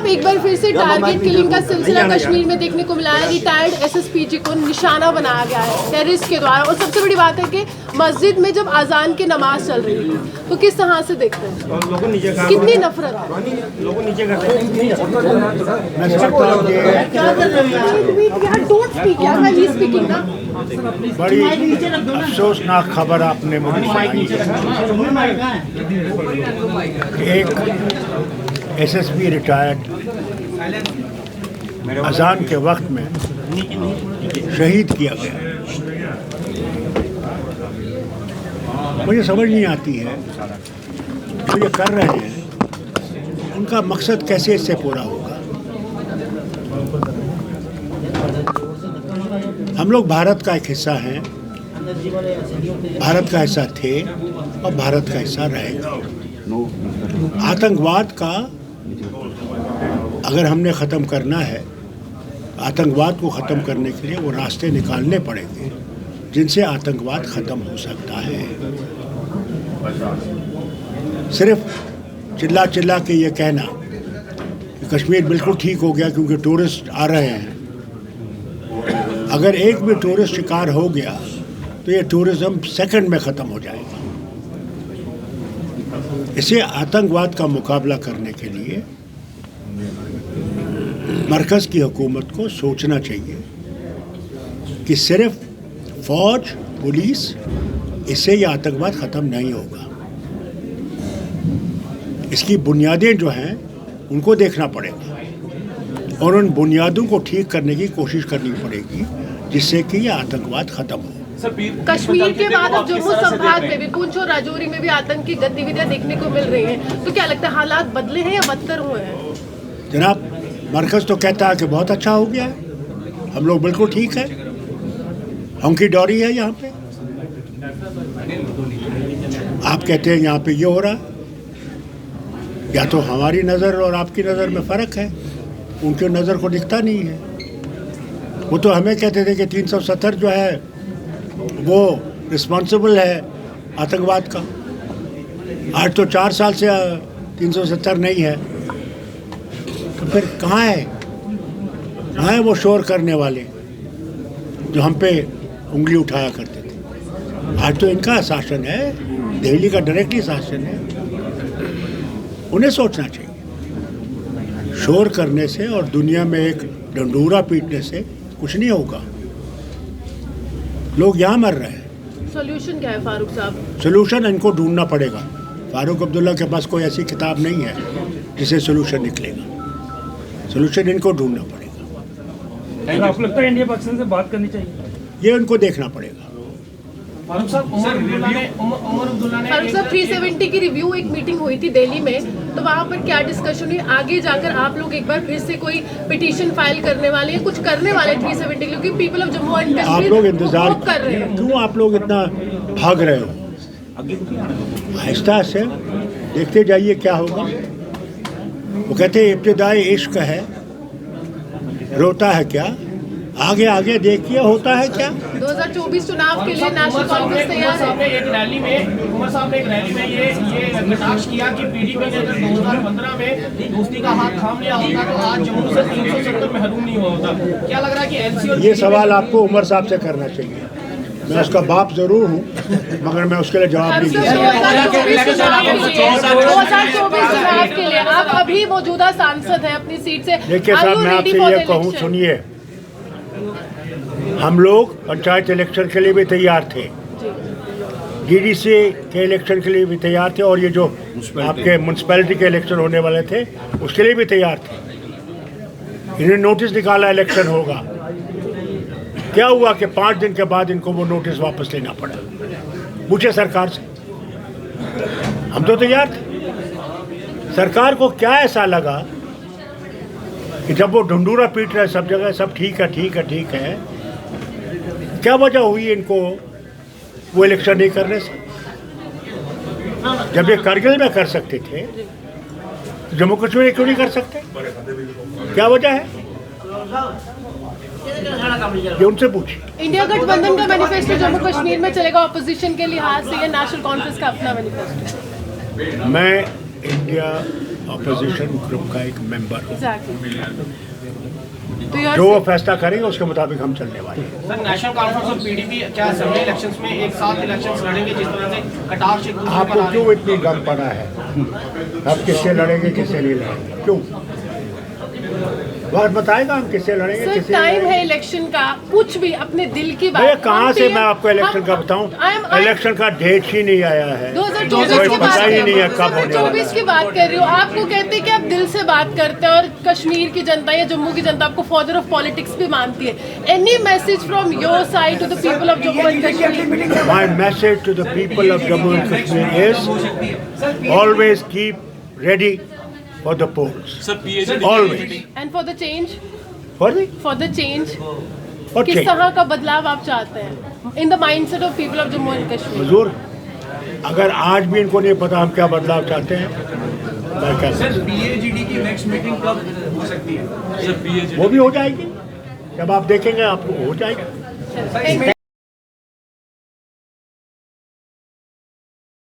अब एक बार फिर से टारगेट किलिंग का सिलसिला कश्मीर में देखने को मिला है। रिटायर्ड एसएसपीजी को निशाना बनाया गया है टेररिस्ट के द्वारा। और सबसे बड़ी बात है कि मस्जिद में जब अजान की नमाज चल रही थी तो किस तरह से देखते हैं, कितनी नफरत है। बड़ी अफसोसनाक खबर आपने मुझे सुनाई। एक एसएसपी रिटायर्ड अजान के वक्त में शहीद किया गया। मुझे समझ नहीं आती है जो ये कर रहे हैं उनका मकसद कैसे इससे पूरा होगा। हम लोग भारत का एक हिस्सा हैं, भारत का हिस्सा थे और भारत का हिस्सा रहेंगे। आतंकवाद का अगर हमने ख़त्म करना है, आतंकवाद को ख़त्म करने के लिए वो रास्ते निकालने पड़ेंगे जिनसे आतंकवाद ख़त्म हो सकता है। सिर्फ चिल्ला चिल्ला के ये कहना कि कश्मीर बिल्कुल ठीक हो गया क्योंकि टूरिस्ट आ रहे हैं, अगर एक भी टूरिस्ट शिकार हो गया तो ये टूरिज़्म सेकंड में ख़त्म हो जाएगा। इसे आतंकवाद का मुकाबला करने के लिए मरकज़ की हुकूमत को सोचना चाहिए कि सिर्फ फ़ौज पुलिस इससे ये आतंकवाद ख़त्म नहीं होगा। इसकी बुनियादें जो हैं उनको देखना पड़ेगा और उन बुनियादों को ठीक करने की कोशिश करनी पड़ेगी जिससे कि ये आतंकवाद ख़त्म हो। कश्मीर के बाद अब जम्मू संभाग में भी पुंछ और राजौरी में भी आतंकी गतिविधियां देखने को मिल रही हैं, तो क्या लगता है हालात बदले हैं या बदतर हुए हैं? जनाब, मरकज़ तो कहता है कि बहुत अच्छा हो गया है, हम लोग बिल्कुल ठीक है, हंकी डोरी है यहाँ पे। आप कहते हैं यहाँ पे ये हो रहा है। या तो हमारी नज़र और आपकी नज़र में फ़र्क है, उनकी नज़र को दिखता नहीं है। वो तो हमें कहते थे कि 370 जो है वो रिस्पॉन्सिबल है आतंकवाद का। आज तो 4 साल से 370 नहीं है, तो फिर कहाँ है वो शोर करने वाले जो हम पे उंगली उठाया करते थे? आज तो इनका शासन है, दिल्ली का डायरेक्टली शासन है। उन्हें सोचना चाहिए, शोर करने से और दुनिया में एक डंडूरा पीटने से कुछ नहीं होगा। लोग यहाँ मर रहे हैं। सॉल्यूशन क्या है फारूक साहब? सॉल्यूशन इनको ढूंढना पड़ेगा। फारूक अब्दुल्ला के पास कोई ऐसी किताब नहीं है जिसे सॉल्यूशन निकलेगा। सॉल्यूशन इनको ढूंढना पड़ेगा। आपको लगता है इंडिया पाकिस्तान से बात करनी चाहिए? ये उनको देखना पड़ेगा। फारूक साहब 370 की रिव्यू एक मीटिंग हुई थी दिल्ली में, तो वहाँ पर क्या डिस्कशन हुई? आगे जाकर आप लोग एक बार फिर से कोई पिटीशन फाइल करने वाले हैं, कुछ करने वाले 370, क्योंकि people of Jammu and Kashmir आप लोग इंतजार कर रहे हैं। क्यों आप लोग इतना भाग रहे हो? आहिस्ता से देखते जाइए क्या होगा। वो कहते हैं इब्तिदाई इश्क है, रोता है क्या, आगे आगे देखिए होता है क्या। 2024 चुनाव के लिए नेशनल कांग्रेस तैयार है। एक रैली में उमर साहब ने एक रैली में ये कटाक्ष किया कि पीडीपी ने अगर 2015 में दोस्ती का हाथ थाम लिया होता तो आज जम्मू से 370 महरूम नहीं हुआ होता। क्या लग रहा है कि एलसी और ये सवाल आपको उमर साहब से करना चाहिए। मैं उसका बाप जरूर हूँ मगर मैं उसके लिए जवाब नहीं दे सकता। 2024 चुनाव के लिए आप अभी मौजूदा सांसद हैं अपनी सीट से। देखिए साहब, मैं आपसे ये कहूँ, सुनिए, हम लोग पंचायत इलेक्शन के लिए भी तैयार थे, डीडीसी के इलेक्शन के लिए भी तैयार थे, और ये जो आपके म्यूनसिपैलिटी के इलेक्शन होने वाले थे उसके लिए भी तैयार थे। इन्हें नोटिस निकाला इलेक्शन होगा, क्या हुआ कि 5 दिन के बाद इनको वो नोटिस वापस लेना पड़ा। पूछे सरकार से, हम तो तैयार थे। सरकार को क्या ऐसा लगा कि जब वो ढंडूरा पीट रहे सब जगह, सब ठीक है ठीक है ठीक है, क्या वजह हुई इनको वो इलेक्शन नहीं करने से? जब ये करगिल में कर सकते थे तो जम्मू कश्मीर में क्यों नहीं कर सकते? क्या वजह है? ये उनसे पूछिए। इंडिया गठबंधन का मैनिफेस्टो जम्मू कश्मीर में चलेगा ऑपोजिशन के लिहाज से, या नेशनल कॉन्फ्रेंस का अपना मैनिफेस्टो? मैं इंडिया अपोजिशन ग्रुप का एक मेंबर हूँ। एग्जैक्टली। तो यार जो वो फैसला करेंगे उसके मुताबिक हम चलने वाले हैं। सर नेशनल कॉन्फ्रेंस और पीडीपी क्या असेंबली इलेक्शंस में एक साथ इलेक्शंस लड़ेंगे जिस तरह से कटाक्ष एक दूसरे पर आपको आ रहे क्यों इतनी गम पड़ा है? अब किससे लड़ेंगे किससे नहीं लड़ेंगे, क्यों? वक्त बताएगा हम किससे लड़ेंगे सर किससे टाइम नहीं है इलेक्शन का, कुछ भी अपने दिल की बात। लड़ेंगे। कहाँ हम से PM मैं आपको इलेक्शन का बताऊं? इलेक्शन का डेट ही नहीं आया है, 2024 कोई की पता बात ही नहीं है कब होने वाला 24 की बात कर रही हो। आपको कहते हैं कि आप दिल से बात करते हैं और कश्मीर की जनता या जम्मू की जनता आपको फादर ऑफ पॉलिटिक्स भी मानती है। Any message from your side to the people of Jammu and Kashmir? My message to the people of Jammu and Kashmir is always keep ready for the polls. Always. And for the change, For the for the change for किस change. तरह का बदलाव आप चाहते हैं in the mindset of people of Jammu and Kashmir? हुजूर, अगर आज भी इनको नहीं पता हम क्या बदलाव चाहते हैं, मैं क्या सर पीएजीडी की नेक्स्ट मीटिंग कब हो सकती है? वो भी हो जाएगी, जब आप देखेंगे आपको हो जाएगी। Thank you.